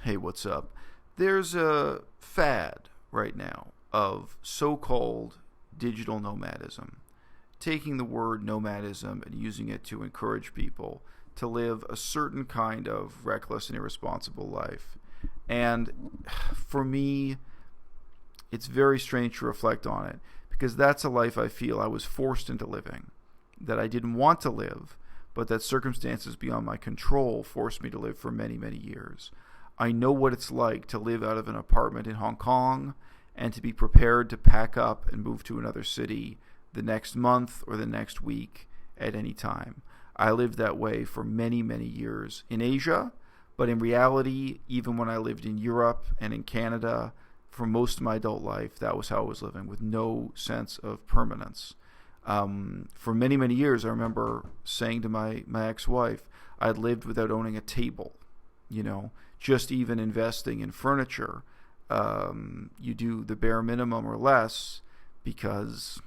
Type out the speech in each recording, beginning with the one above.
Hey, what's up? There's a fad right now of so-called digital nomadism, taking the word nomadism and using it to encourage people to live a certain kind of reckless and irresponsible life. And for me, it's very strange to reflect on it because that's a life I feel I was forced into living, that I didn't want to live, but that circumstances beyond my control forced me to live for many, many years. I know what it's like to live out of an apartment in Hong Kong and to be prepared to pack up and move to another city the next month or the next week at any time. I lived that way for many, many years in Asia, but in reality, even when I lived in Europe and in Canada, for most of my adult life, that was how I was living, with no sense of permanence. For many, many years, I remember saying to my ex-wife, I had lived without owning a table, just even investing in furniture. You do the bare minimum or less because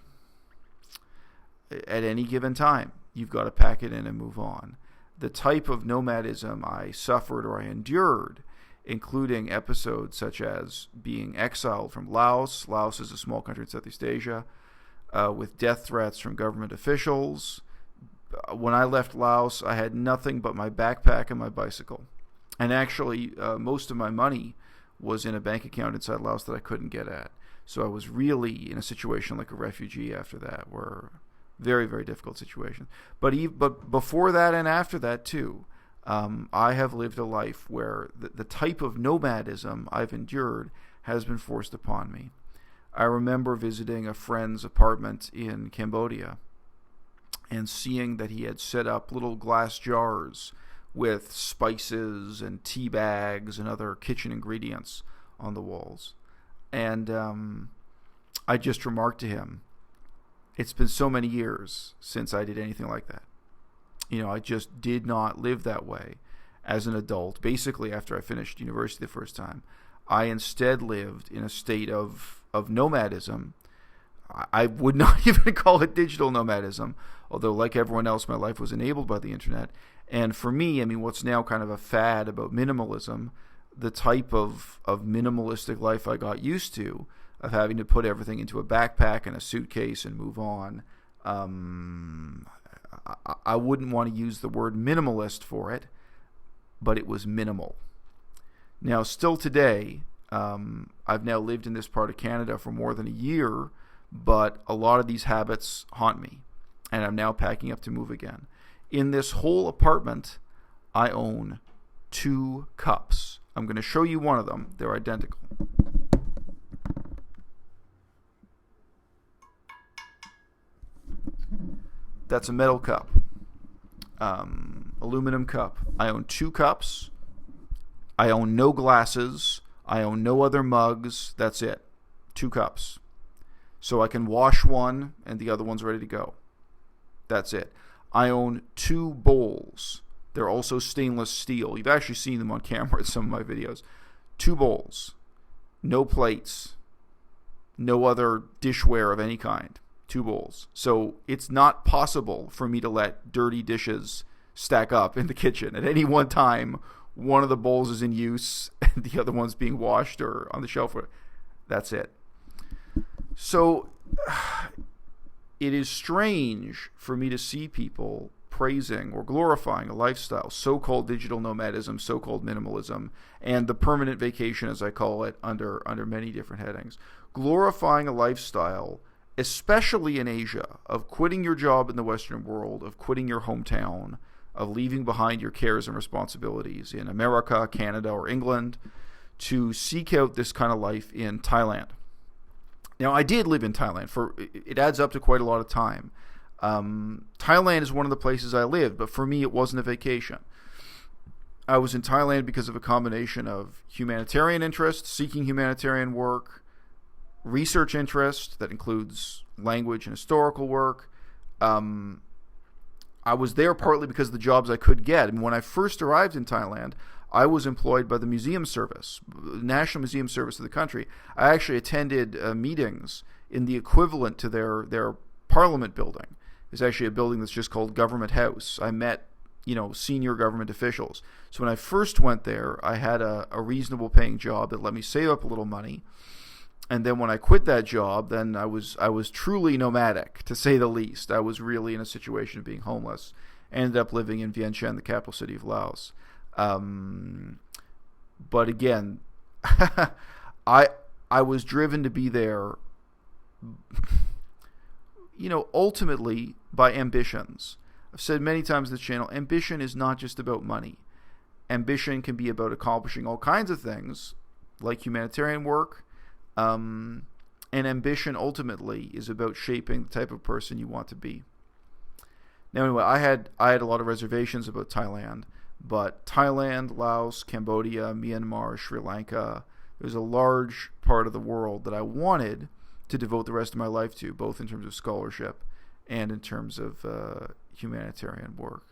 at any given time, you've got to pack it in and move on. The type of nomadism I suffered or I endured, including episodes such as being exiled from Laos. Laos is a small country in Southeast Asia, with death threats from government officials. When I left Laos, I had nothing but my backpack and my bicycle. And actually, most of my money was in a bank account inside Laos that I couldn't get at. So I was really in a situation like a refugee after that, where very, very difficult situation. But before that and after that too, I have lived a life where the type of nomadism I've endured has been forced upon me. I remember visiting a friend's apartment in Cambodia and seeing that he had set up little glass jars with spices and tea bags and other kitchen ingredients on the walls. And I just remarked to him, it's been so many years since I did anything like that. I just did not live that way as an adult. Basically, after I finished university the first time, I instead lived in a state of nomadism. I would not even call it digital nomadism, although like everyone else, my life was enabled by the internet. And for me, what's now kind of a fad about minimalism, the type of minimalistic life I got used to, of having to put everything into a backpack and a suitcase and move on, I wouldn't want to use the word minimalist for it, but it was minimal. Now, still today, I've now lived in this part of Canada for more than a year, but a lot of these habits haunt me, and I'm now packing up to move again. In this whole apartment, I own 2 cups. I'm going to show you one of them. They're identical. That's a metal cup, aluminum cup. I own 2 cups. I own no glasses. I own no other mugs. That's it. 2 cups. So I can wash one and the other one's ready to go. That's it. I own 2 bowls. They're also stainless steel. You've actually seen them on camera in some of my videos. 2 bowls. No plates. No other dishware of any kind. 2 bowls. So it's not possible for me to let dirty dishes stack up in the kitchen. At any one time, one of the bowls is in use and the other one's being washed or on the shelf. That's it. So it is strange for me to see people praising or glorifying a lifestyle, so-called digital nomadism, so-called minimalism, and the permanent vacation, as I call it, under many different headings. Glorifying a lifestyle, especially in Asia, of quitting your job in the Western world, of quitting your hometown, of leaving behind your cares and responsibilities in America, Canada, or England, to seek out this kind of life in Thailand. Now, I did live in Thailand. It adds up to quite a lot of time. Thailand is one of the places I lived, but for me, it wasn't a vacation. I was in Thailand because of a combination of humanitarian interest, seeking humanitarian work, research interest that includes language and historical work. I was there partly because of the jobs I could get. And when I first arrived in Thailand, I was employed by the museum service, the National Museum Service of the country. I actually attended meetings in the equivalent to their parliament building. It's actually a building that's just called Government House. I met senior government officials. So when I first went there, I had a reasonable paying job that let me save up a little money. And then when I quit that job, then I was truly nomadic, to say the least. I was really in a situation of being homeless. I ended up living in Vientiane, the capital city of Laos. But again, I was driven to be there, ultimately by ambitions. I've said many times on this channel, ambition is not just about money. Ambition can be about accomplishing all kinds of things, like humanitarian work, and ambition ultimately is about shaping the type of person you want to be. Now, anyway, I had a lot of reservations about Thailand, but Thailand, Laos, Cambodia, Myanmar, Sri Lanka, there's a large part of the world that I wanted to devote the rest of my life to, both in terms of scholarship and in terms of humanitarian work.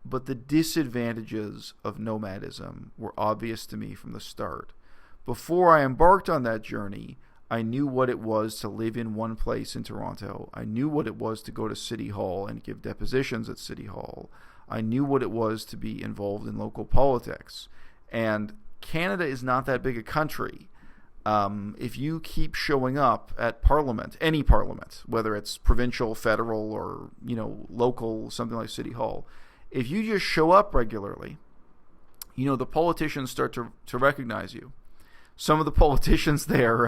But the disadvantages of nomadism were obvious to me from the start. Before I embarked on that journey, I knew what it was to live in one place in Toronto. I knew what it was to go to City Hall and give depositions at City Hall. I knew what it was to be involved in local politics. And Canada is not that big a country. If you keep showing up at Parliament, any Parliament, whether it's provincial, federal, or local, something like City Hall, if you just show up regularly, the politicians start to recognize you. Some of the politicians there,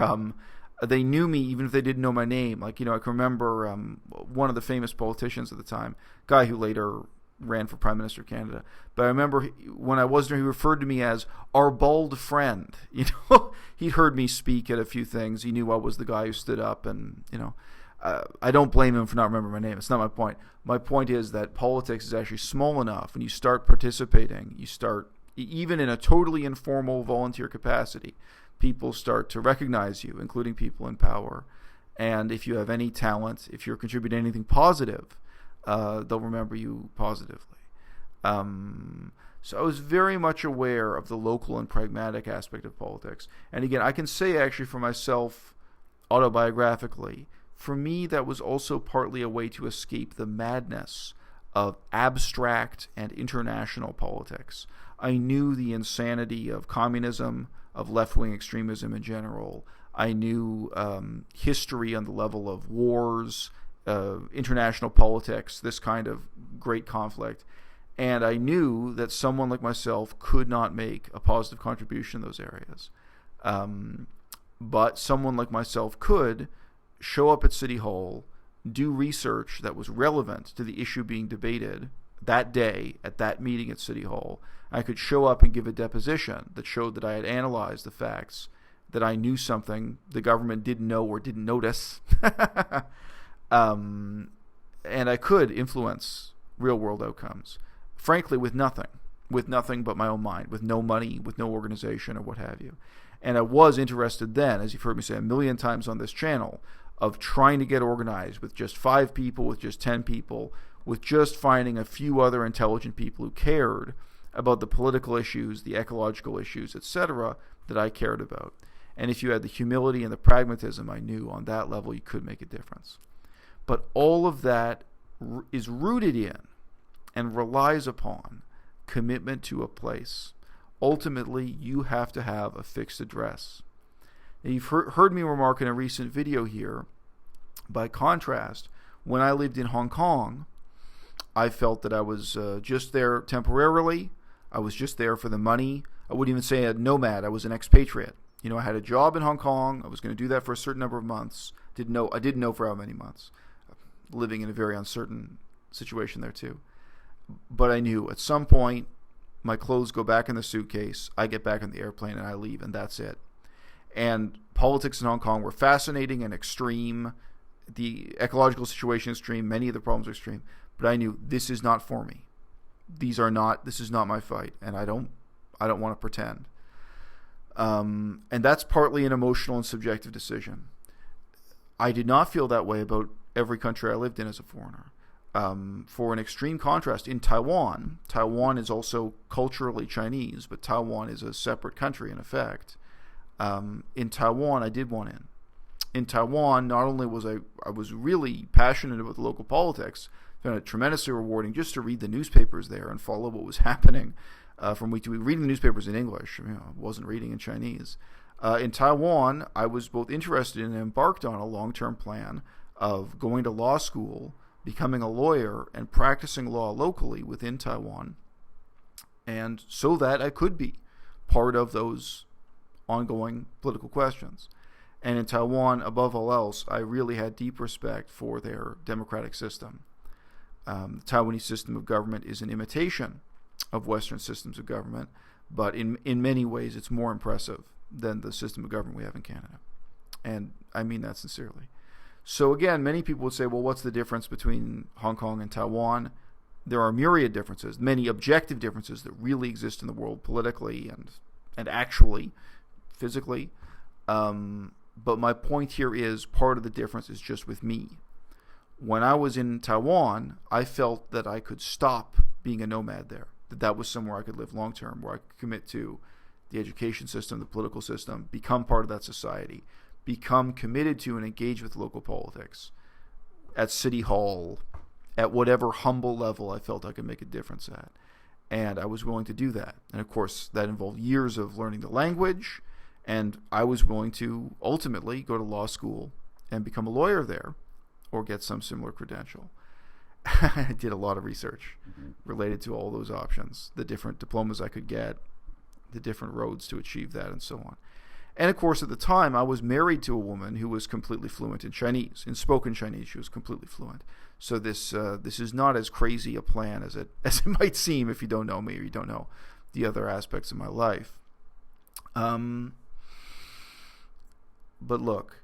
they knew me even if they didn't know my name. Like, I can remember one of the famous politicians at the time, guy who later ran for Prime Minister of Canada. But I remember when I was there, he referred to me as our bald friend. He'd heard me speak at a few things. He knew I was the guy who stood up, and I don't blame him for not remembering my name. It's not my point. My point is that politics is actually small enough. When you start participating, even in a totally informal volunteer capacity, people start to recognize you, including people in power. And if you have any talent, if you're contributing anything positive, they'll remember you positively. So I was very much aware of the local and pragmatic aspect of politics. And again, I can say actually for myself, autobiographically, for me that was also partly a way to escape the madness of abstract and international politics. I knew the insanity of communism, of left-wing extremism in general. I knew history on the level of wars, international politics, this kind of great conflict. And I knew that someone like myself could not make a positive contribution in those areas. But someone like myself could show up at City Hall, do research that was relevant to the issue being debated that day at that meeting at City Hall. I could show up and give a deposition that showed that I had analyzed the facts, that I knew something the government didn't know or didn't notice. And I could influence real-world outcomes, frankly, with nothing but my own mind, with no money, with no organization or what have you. And I was interested then, as you've heard me say a million times on this channel, of trying to get organized with just 5 people, with just 10 people, with just finding a few other intelligent people who cared about the political issues, the ecological issues, etc., that I cared about. And if you had the humility and the pragmatism, I knew on that level you could make a difference. But all of that is rooted in and relies upon commitment to a place. Ultimately, you have to have a fixed address. Now, you've heard me remark in a recent video here, by contrast, when I lived in Hong Kong, I felt that I was just there temporarily. I was just there for the money. I wouldn't even say a nomad. I was an expatriate. I had a job in Hong Kong. I was going to do that for a certain number of months. I didn't know for how many months. Living in a very uncertain situation there too. But I knew at some point my clothes go back in the suitcase, I get back on the airplane and I leave, and that's it. And politics in Hong Kong were fascinating and extreme. The ecological situation is extreme. Many of the problems are extreme. But I knew this is not for me. This is not my fight, and I don't want to pretend. And that's partly an emotional and subjective decision. I did not feel that way about every country I lived in as a foreigner. For an extreme contrast, in Taiwan is also culturally Chinese, but Taiwan is a separate country in effect. In Taiwan, I did want in. In Taiwan, not only was I was really passionate about the local politics, Found it tremendously rewarding just to read the newspapers there and follow what was happening from week to week. Reading the newspapers in English, I wasn't reading in Chinese. In Taiwan, I was both interested in and embarked on a long-term plan of going to law school, becoming a lawyer, and practicing law locally within Taiwan, and so that I could be part of those ongoing political questions. And in Taiwan, above all else, I really had deep respect for their democratic system. The Taiwanese system of government is an imitation of Western systems of government, but in many ways it's more impressive than the system of government we have in Canada. And I mean that sincerely. So again, many people would say, well, what's the difference between Hong Kong and Taiwan? There are myriad differences, many objective differences that really exist in the world politically and actually, physically. But my point here is part of the difference is just with me. When I was in Taiwan, I felt that I could stop being a nomad there, that was somewhere I could live long term, where I could commit to the education system, the political system, become part of that society, become committed to and engage with local politics at City Hall, at whatever humble level I felt I could make a difference at. And I was willing to do that. And of course, that involved years of learning the language, and I was willing to ultimately go to law school and become a lawyer there or get some similar credential. I did a lot of research related to all those options, the different diplomas I could get, the different roads to achieve that, and so on. And of course, at the time, I was married to a woman who was completely fluent in Chinese. In spoken Chinese, she was completely fluent. So this is not as crazy a plan as it might seem if you don't know me or you don't know the other aspects of my life. But look,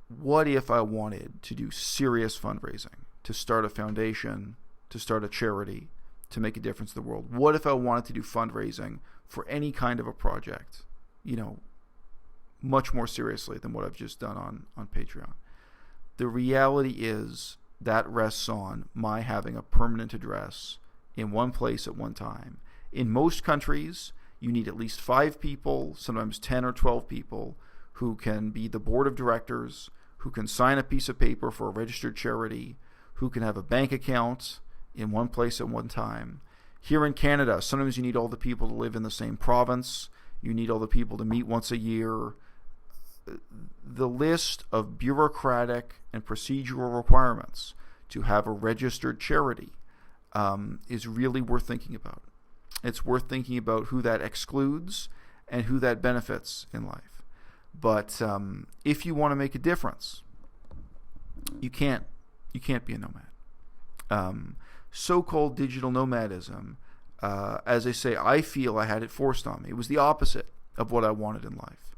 what if I wanted to do serious fundraising, to start a foundation, to start a charity, to make a difference in the world? What if I wanted to do fundraising for any kind of a project, much more seriously than what I've just done on Patreon? The reality is that rests on my having a permanent address in one place at one time. In most countries, you need at least 5 people, sometimes 10 or 12 people, who can be the board of directors, who can sign a piece of paper for a registered charity, who can have a bank account in one place at one time. Here in Canada, sometimes you need all the people to live in the same province. You need all the people to meet once a year. The list of bureaucratic and procedural requirements to have a registered charity is really worth thinking about. It's worth thinking about who that excludes and who that benefits in life. But if you want to make a difference, you can't be a nomad. So-called digital nomadism, as I say, I feel I had it forced on me. It was the opposite of what I wanted in life.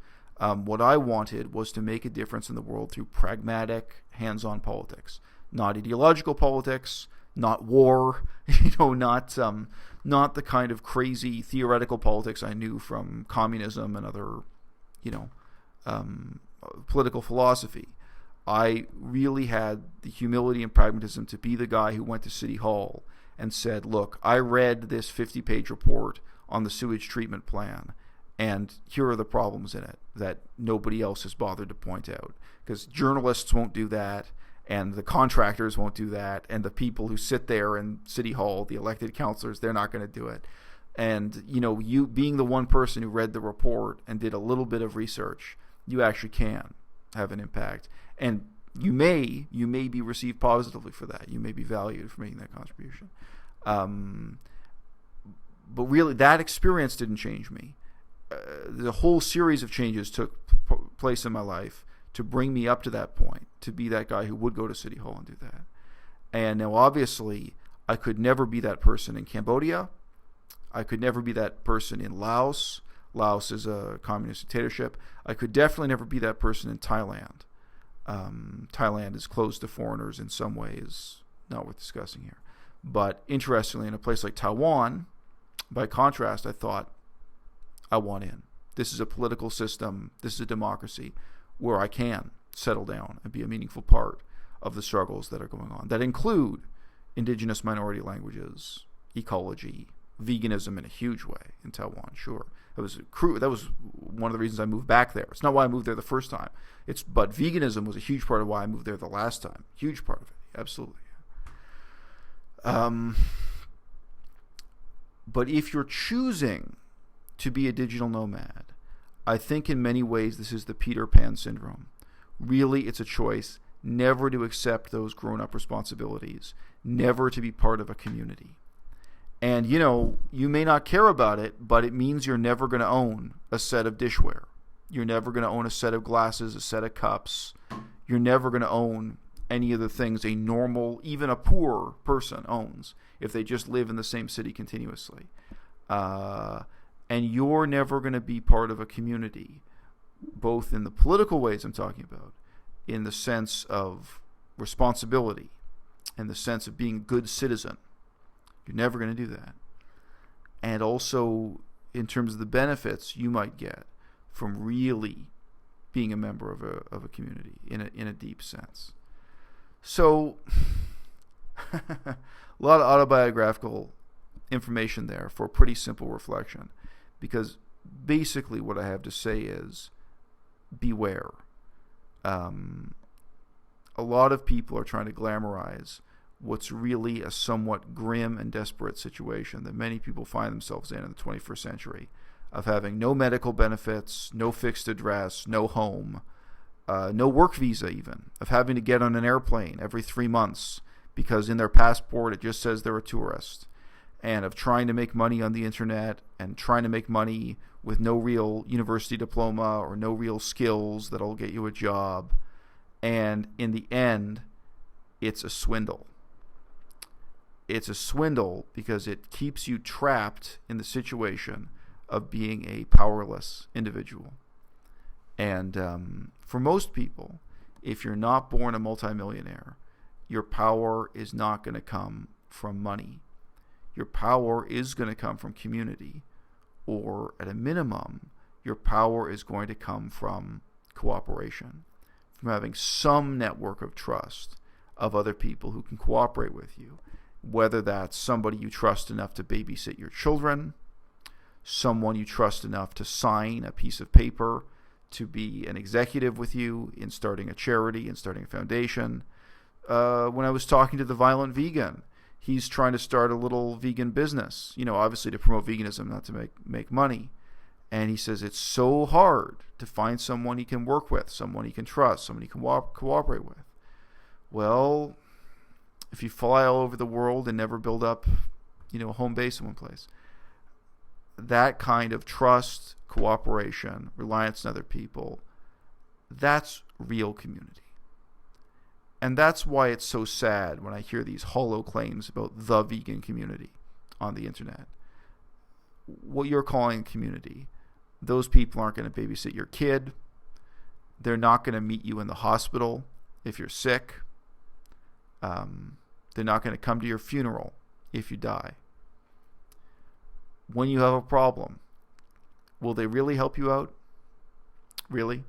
What I wanted was to make a difference in the world through pragmatic, hands-on politics, not ideological politics, not war, not the kind of crazy theoretical politics I knew from communism and other, political philosophy. I really had the humility and pragmatism to be the guy who went to City Hall and said, look, I read this 50-page report on the sewage treatment plan, and here are the problems in it that nobody else has bothered to point out. Because journalists won't do that, and the contractors won't do that, and the people who sit there in City Hall, the elected councillors, they're not going to do it. And, you being the one person who read the report and did a little bit of research, you actually can have an impact. And you may be received positively for that. You may be valued for making that contribution. But really, that experience didn't change me. The whole series of changes took place in my life to bring me up to that point, to be that guy who would go to City Hall and do that. And now, obviously, I could never be that person in Cambodia. I could never be that person in Laos. Laos is a communist dictatorship. I could definitely never be that person in Thailand. Thailand is closed to foreigners in some ways, not worth discussing here. But interestingly, in a place like Taiwan, by contrast, I thought, I want in. This is a political system, this is a democracy where I can settle down and be a meaningful part of the struggles that are going on, that include indigenous minority languages, ecology, veganism in a huge way in Taiwan, sure. That was one of the reasons I moved back there. It's not why I moved there the first time. But veganism was a huge part of why I moved there the last time. Huge part of it, absolutely. But if you're choosing to be a digital nomad, I think in many ways this is the Peter Pan syndrome. Really, it's a choice never to accept those grown-up responsibilities, never to be part of a community. And, you may not care about it, but it means you're never going to own a set of dishware. You're never going to own a set of glasses, a set of cups. You're never going to own any of the things a normal, even a poor person owns if they just live in the same city continuously. And you're never going to be part of a community, both in the political ways I'm talking about, in the sense of responsibility, in the sense of being a good citizen. You're never going to do that. And also in terms of the benefits you might get from really being a member of a community in a deep sense. So a lot of autobiographical information there for a pretty simple reflection, because basically what I have to say is beware. A lot of people are trying to glamorize what's really a somewhat grim and desperate situation that many people find themselves in the 21st century, of having no medical benefits, no fixed address, no home, no work visa even, of having to get on an airplane every 3 months because in their passport it just says they're a tourist, and of trying to make money on the internet and trying to make money with no real university diploma or no real skills that'll get you a job. And in the end, it's a swindle. It's a swindle because it keeps you trapped in the situation of being a powerless individual. And for most people, if you're not born a multimillionaire, your power is not going to come from money. Your power is going to come from community, or at a minimum, your power is going to come from cooperation, from having some network of trust of other people who can cooperate with you, whether that's somebody you trust enough to babysit your children, someone you trust enough to sign a piece of paper to be an executive with you in starting a charity and starting a foundation. When I was talking to the Violent Vegan, he's trying to start a little vegan business, obviously to promote veganism, not to make money. And he says it's so hard to find someone he can work with, someone he can trust, someone he can cooperate with. Well, if you fly all over the world and never build up, a home base in one place, that kind of trust, cooperation, reliance on other people, that's real community. And that's why it's so sad when I hear these hollow claims about the vegan community on the internet. What you're calling community, those people aren't going to babysit your kid. They're not going to meet you in the hospital if you're sick. They're not going to come to your funeral if you die. When you have a problem, will they really help you out? Really?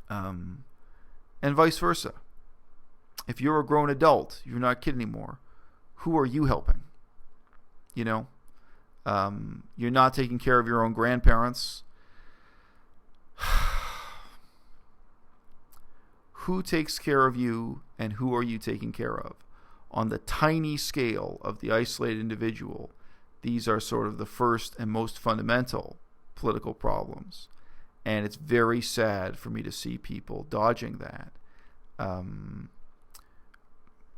And vice versa. If you're a grown adult, you're not a kid anymore, who are you helping? You're not taking care of your own grandparents. Who takes care of you, and who are you taking care of? On the tiny scale of the isolated individual, these are sort of the first and most fundamental political problems. And it's very sad for me to see people dodging that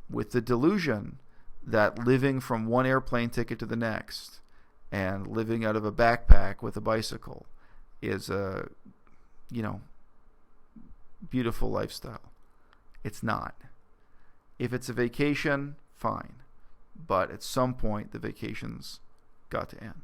with the delusion that living from one airplane ticket to the next and living out of a backpack with a bicycle is a, beautiful lifestyle. It's not. If it's a vacation, fine. But at some point, the vacation's got to end.